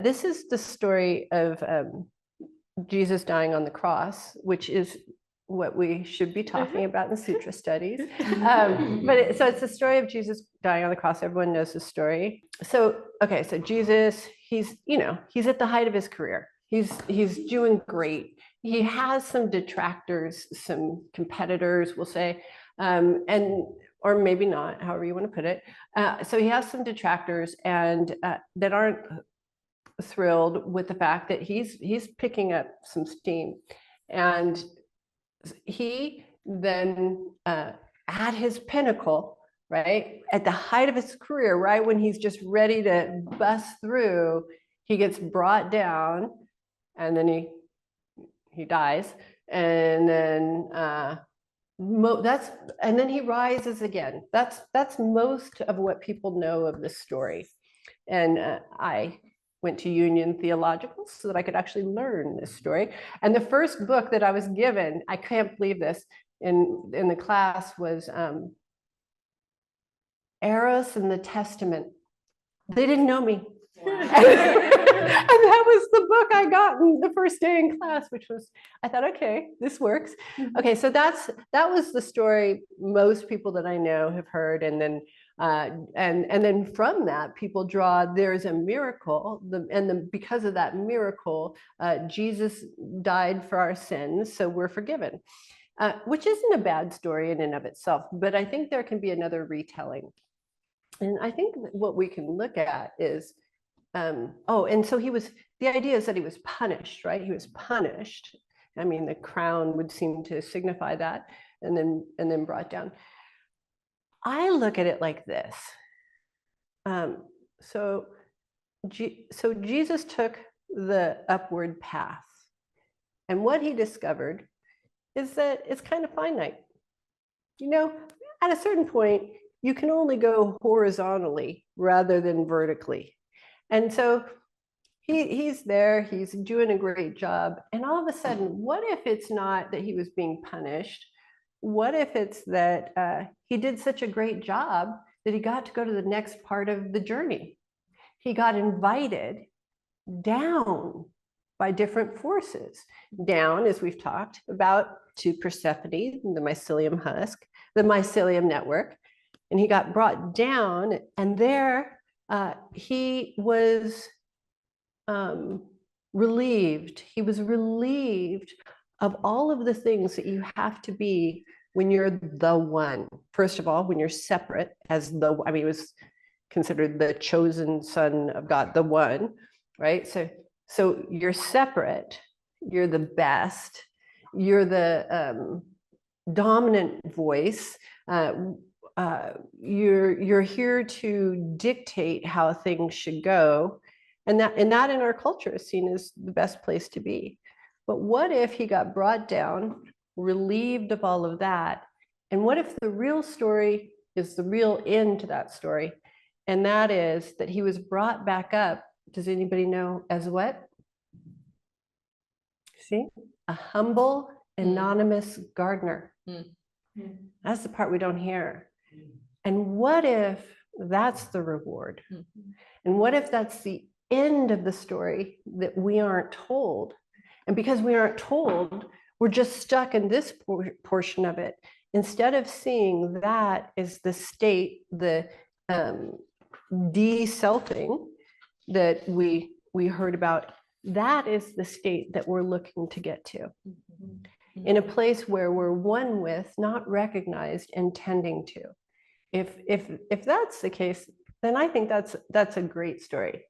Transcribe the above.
This is the story of Jesus dying on the cross, which is what we should be talking about in sutra studies. So it's the story of Jesus dying on the cross. Everyone knows the story. So Jesus, he's at the height of his career. He's doing great. He has some detractors, some competitors, we'll say, or maybe not, however you want to put it. So he has some detractors and that aren't thrilled with the fact that he's picking up some steam, and he then at his pinnacle, right at the height of his career, right when he's just ready to bust through, he gets brought down, and then he dies, and then and then he rises again. That's most of what people know of this story. And I went to Union Theological so that I could actually learn this story. And the first book that I was given, I can't believe this, in the class was Eros and the Testament. They didn't know me. Wow. And that was the book I got in the first day in class, which was, I thought, okay, this works. Okay, so that was the story most people that I know have heard. And then and then from that, people draw there's a miracle, because of that miracle, Jesus died for our sins, so we're forgiven, which isn't a bad story in and of itself. But I think there can be another retelling. And I think what we can look at is, and so the idea is that he was punished, right? He was punished. I mean, the crown would seem to signify that, and then brought down. I look at it like this. So Jesus took the upward path, and what he discovered is that it's kind of finite. At a certain point, you can only go horizontally rather than vertically. And so he's there, he's doing a great job. And all of a sudden, what if it's not that he was being punished? What if it's that he did such a great job that he got to go to the next part of the journey? He got invited down by different forces. Down, as we've talked about, to Persephone, the mycelium husk, the mycelium network. And he got brought down, and there he was relieved. He was relieved of all of the things that you have to be when you're the one. First of all, when you're separate as he was considered the chosen son of God, the one, right? So you're separate, you're the best, you're the dominant voice. You're here to dictate how things should go. And that in our culture is seen as the best place to be. But what if he got brought down, relieved of all of that? And what if the real story is the real end to that story? And that is that he was brought back up. Does anybody know as what? See? A humble, anonymous gardener. That's the part we don't hear. And what if that's the reward? And what if that's the end of the story that we aren't told? And because we aren't told, we're just stuck in this portion of it. Instead of seeing that as the state, the de-selfing that we heard about, that is the state that we're looking to get to. In a place where we're one with, not recognized, and tending to. If that's the case, then I think that's a great story.